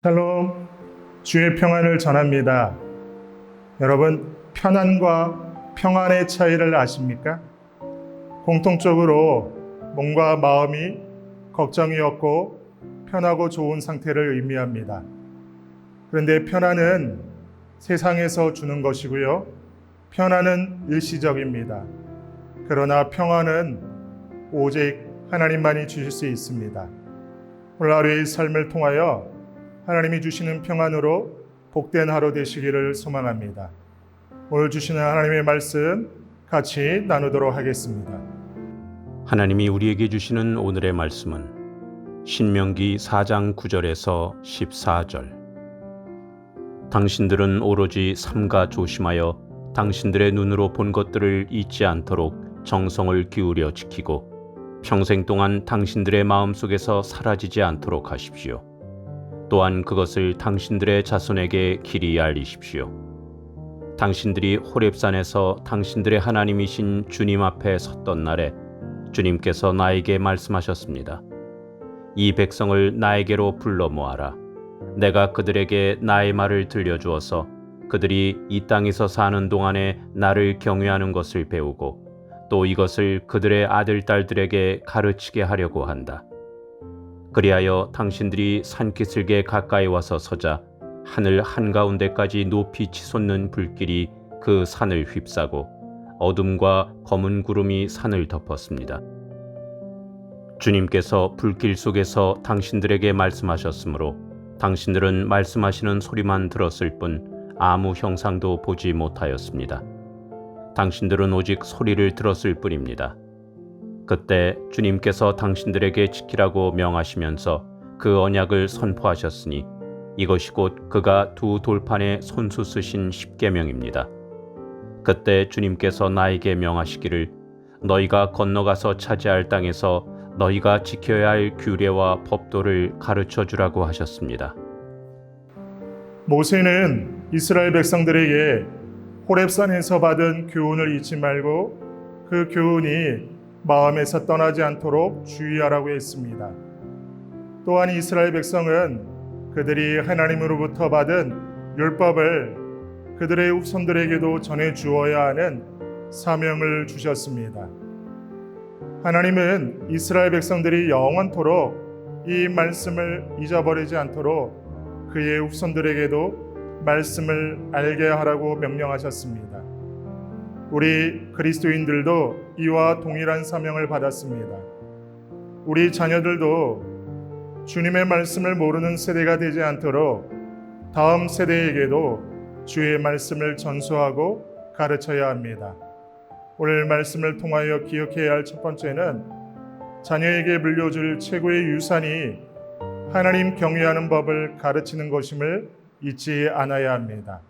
샬롬, 주의 평안을 전합니다. 여러분, 편안과 평안의 차이를 아십니까? 공통적으로 몸과 마음이 걱정이 없고 편하고 좋은 상태를 의미합니다. 그런데 편안은 세상에서 주는 것이고요. 편안은 일시적입니다. 그러나 평안은 오직 하나님만이 주실 수 있습니다. 오늘 하루의 삶을 통하여 하나님이 주시는 평안으로 복된 하루 되시기를 소망합니다. 오늘 주시는 하나님의 말씀 같이 나누도록 하겠습니다. 하나님이 우리에게 주시는 오늘의 말씀은 신명기 4장 9절에서 14절. 당신들은 오로지 삼가 조심하여 당신들의 눈으로 본 것들을 잊지 않도록 정성을 기울여 지키고 평생 동안 당신들의 마음속에서 사라지지 않도록 하십시오. 또한 그것을 당신들의 자손에게 길이 알리십시오. 당신들이 호렙산에서 당신들의 하나님이신 주님 앞에 섰던 날에 주님께서 나에게 말씀하셨습니다. 이 백성을 나에게로 불러 모아라. 내가 그들에게 나의 말을 들려주어서 그들이 이 땅에서 사는 동안에 나를 경외하는 것을 배우고 또 이것을 그들의 아들, 딸들에게 가르치게 하려고 한다. 그리하여 당신들이 산기슭에 가까이 와서 서자 하늘 한가운데까지 높이 치솟는 불길이 그 산을 휩싸고 어둠과 검은 구름이 산을 덮었습니다. 주님께서 불길 속에서 당신들에게 말씀하셨으므로 당신들은 말씀하시는 소리만 들었을 뿐 아무 형상도 보지 못하였습니다. 당신들은 오직 소리를 들었을 뿐입니다. 그때 주님께서 당신들에게 지키라고 명하시면서 그 언약을 선포하셨으니 이것이 곧 그가 두 돌판에 손수 쓰신 십계명입니다. 그때 주님께서 나에게 명하시기를 너희가 건너가서 차지할 땅에서 너희가 지켜야 할 규례와 법도를 가르쳐 주라고 하셨습니다. 모세는 이스라엘 백성들에게 호렙산에서 받은 교훈을 잊지 말고 그 교훈이 마음에서 떠나지 않도록 주의하라고 했습니다. 또한 이스라엘 백성은 그들이 하나님으로부터 받은 율법을 그들의 후손들에게도 전해 주어야 하는 사명을 주셨습니다. 하나님은 이스라엘 백성들이 영원토록 이 말씀을 잊어버리지 않도록 그의 후손들에게도 말씀을 알게 하라고 명령하셨습니다. 우리 그리스도인들도 이와 동일한 사명을 받았습니다. 우리 자녀들도 주님의 말씀을 모르는 세대가 되지 않도록 다음 세대에게도 주의 말씀을 전수하고 가르쳐야 합니다. 오늘 말씀을 통하여 기억해야 할 첫 번째는 자녀에게 물려줄 최고의 유산이 하나님 경외하는 법을 가르치는 것임을 잊지 않아야 합니다.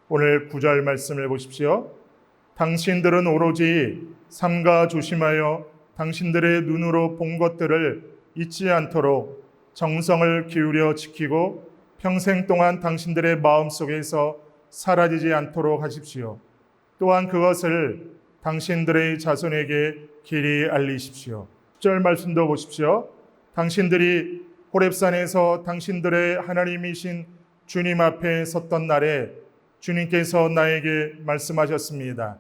오늘 9절 말씀을 보십시오. 당신들은 오로지 삼가 조심하여 당신들의 눈으로 본 것들을 잊지 않도록 정성을 기울여 지키고 평생 동안 당신들의 마음속에서 사라지지 않도록 하십시오. 또한 그것을 당신들의 자손에게 길이 알리십시오. 10절 말씀도 보십시오. 당신들이 호렙산에서 당신들의 하나님이신 주님 앞에 섰던 날에 주님께서 나에게 말씀하셨습니다.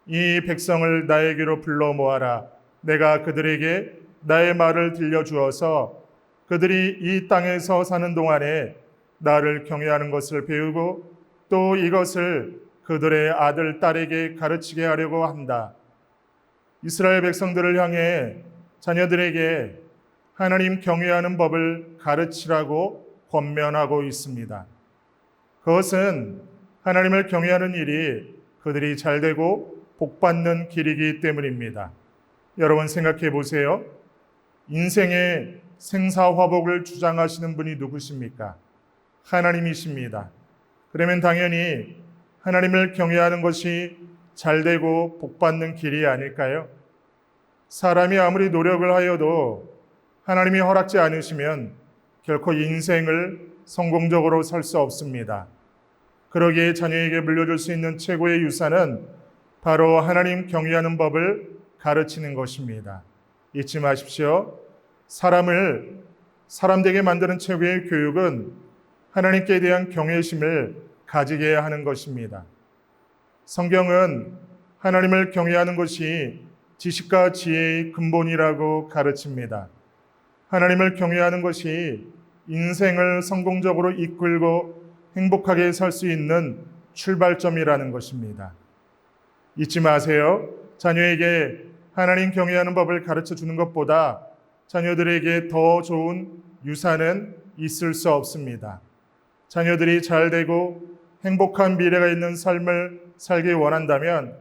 이 백성을 나에게로 불러 모아라. 내가 그들에게 나의 말을 들려주어서 그들이 이 땅에서 사는 동안에 나를 경외하는 것을 배우고 또 이것을 그들의 아들, 딸에게 가르치게 하려고 한다. 이스라엘 백성들을 향해 자녀들에게 하나님 경외하는 법을 가르치라고 권면하고 있습니다. 그것은 하나님을 경외하는 일이 그들이 잘되고 복받는 길이기 때문입니다. 여러분 생각해 보세요. 인생의 생사화복을 주장하시는 분이 누구십니까? 하나님이십니다. 그러면 당연히 하나님을 경외하는 것이 잘되고 복받는 길이 아닐까요? 사람이 아무리 노력을 하여도 하나님이 허락지 않으시면 결코 인생을 성공적으로 살 수 없습니다. 그러기에 자녀에게 물려줄 수 있는 최고의 유산은 바로 하나님 경외하는 법을 가르치는 것입니다. 잊지 마십시오. 사람을 사람 되게 만드는 최고의 교육은 하나님께 대한 경외심을 가지게 하는 것입니다. 성경은 하나님을 경외하는 것이 지식과 지혜의 근본이라고 가르칩니다. 하나님을 경외하는 것이 인생을 성공적으로 이끌고 행복하게 살 수 있는 출발점이라는 것입니다. 잊지 마세요. 자녀에게 하나님 경외하는 법을 가르쳐 주는 것보다 자녀들에게 더 좋은 유산은 있을 수 없습니다. 자녀들이 잘 되고 행복한 미래가 있는 삶을 살기 원한다면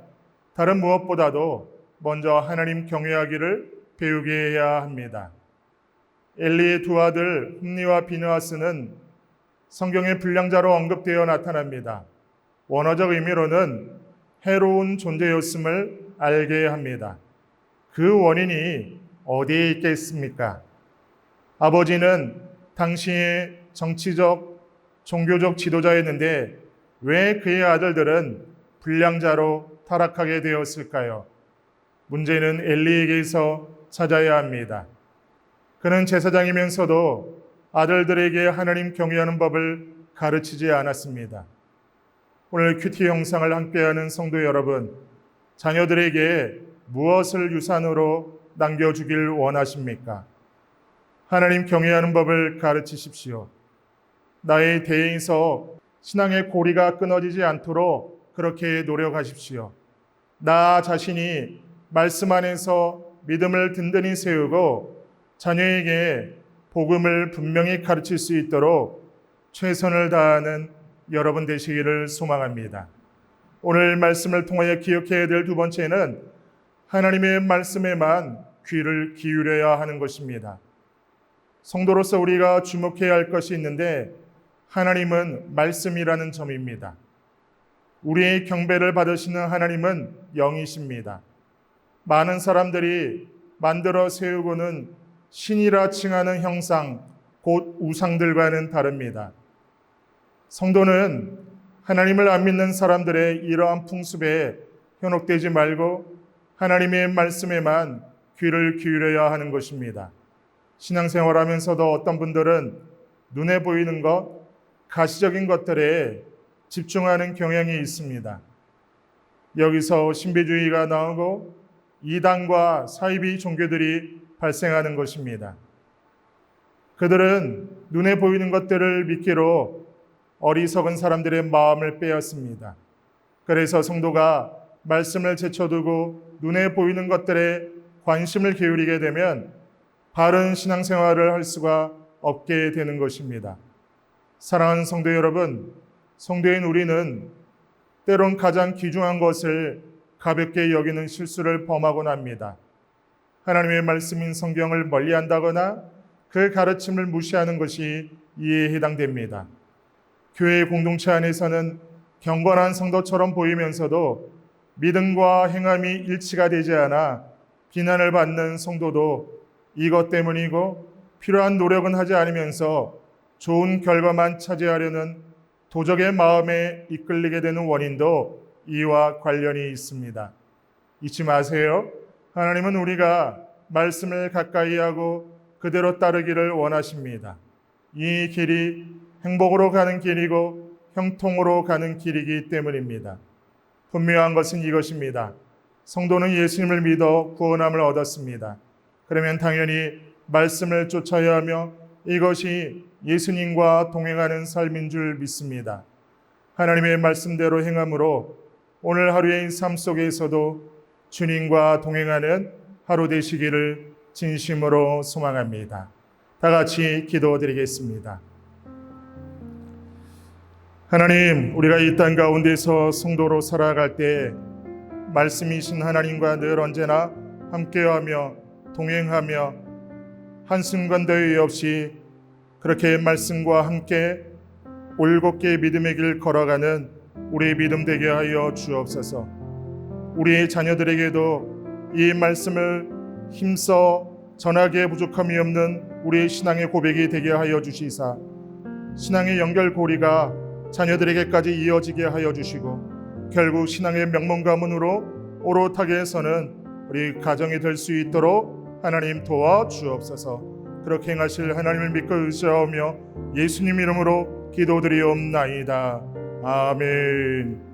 다른 무엇보다도 먼저 하나님 경외하기를 배우게 해야 합니다. 엘리의 두 아들 홈니와 비느하스는 성경의 불량자로 언급되어 나타납니다. 원어적 의미로는 해로운 존재였음을 알게 합니다. 그 원인이 어디에 있겠습니까? 아버지는 당시의 정치적, 종교적 지도자였는데 왜 그의 아들들은 불량자로 타락하게 되었을까요? 문제는 엘리에게서 찾아야 합니다. 그는 제사장이면서도 아들들에게 하나님 경외하는 법을 가르치지 않았습니다. 오늘 큐티 영상을 함께하는 성도 여러분, 자녀들에게 무엇을 유산으로 남겨주길 원하십니까? 하나님 경외하는 법을 가르치십시오. 나의 대에서 신앙의 고리가 끊어지지 않도록 그렇게 노력하십시오. 나 자신이 말씀 안에서 믿음을 든든히 세우고 자녀에게 복음을 분명히 가르칠 수 있도록 최선을 다하는 여러분 되시기를 소망합니다. 오늘 말씀을 통하여 기억해야 될 두 번째는 하나님의 말씀에만 귀를 기울여야 하는 것입니다. 성도로서 우리가 주목해야 할 것이 있는데 하나님은 말씀이라는 점입니다. 우리의 경배를 받으시는 하나님은 영이십니다. 많은 사람들이 만들어 세우고는 신이라 칭하는 형상, 곧 우상들과는 다릅니다. 성도는 하나님을 안 믿는 사람들의 이러한 풍습에 현혹되지 말고 하나님의 말씀에만 귀를 기울여야 하는 것입니다. 신앙생활하면서도 어떤 분들은 눈에 보이는 것, 가시적인 것들에 집중하는 경향이 있습니다. 여기서 신비주의가 나오고 이단과 사이비 종교들이 발생하는 것입니다. 그들은 눈에 보이는 것들을 믿기로 어리석은 사람들의 마음을 빼앗습니다. 그래서 성도가 말씀을 제쳐두고 눈에 보이는 것들에 관심을 기울이게 되면 바른 신앙생활을 할 수가 없게 되는 것입니다. 사랑하는 성도 여러분, 성도인 우리는 때론 가장 귀중한 것을 가볍게 여기는 실수를 범하곤 합니다. 하나님의 말씀인 성경을 멀리한다거나 그 가르침을 무시하는 것이 이에 해당됩니다. 교회 공동체 안에서는 경건한 성도처럼 보이면서도 믿음과 행함이 일치가 되지 않아 비난을 받는 성도도 이것 때문이고 필요한 노력은 하지 않으면서 좋은 결과만 차지하려는 도적의 마음에 이끌리게 되는 원인도 이와 관련이 있습니다. 잊지 마세요. 하나님은 우리가 말씀을 가까이 하고 그대로 따르기를 원하십니다. 이 길이 행복으로 가는 길이고 형통으로 가는 길이기 때문입니다. 분명한 것은 이것입니다. 성도는 예수님을 믿어 구원함을 얻었습니다. 그러면 당연히 말씀을 쫓아야 하며 이것이 예수님과 동행하는 삶인 줄 믿습니다. 하나님의 말씀대로 행함으로 오늘 하루의 삶 속에서도 주님과 동행하는 하루 되시기를 진심으로 소망합니다. 다 같이 기도드리겠습니다. 하나님, 우리가 이 땅 가운데서 성도로 살아갈 때 말씀이신 하나님과 늘 언제나 함께하며 동행하며 한순간도 유의 없이 그렇게 말씀과 함께 올곧게 믿음의 길 걸어가는 우리의 믿음 되게 하여 주옵소서. 우리의 자녀들에게도 이 말씀을 힘써 전하기에 부족함이 없는 우리의 신앙의 고백이 되게 하여 주시사 신앙의 연결고리가 자녀들에게까지 이어지게 하여 주시고 결국 신앙의 명문가문으로 오롯하게 서는 우리 가정이 될 수 있도록 하나님 도와 주옵소서. 그렇게 행하실 하나님을 믿고 의지하며 예수님 이름으로 기도드리옵나이다. 아멘.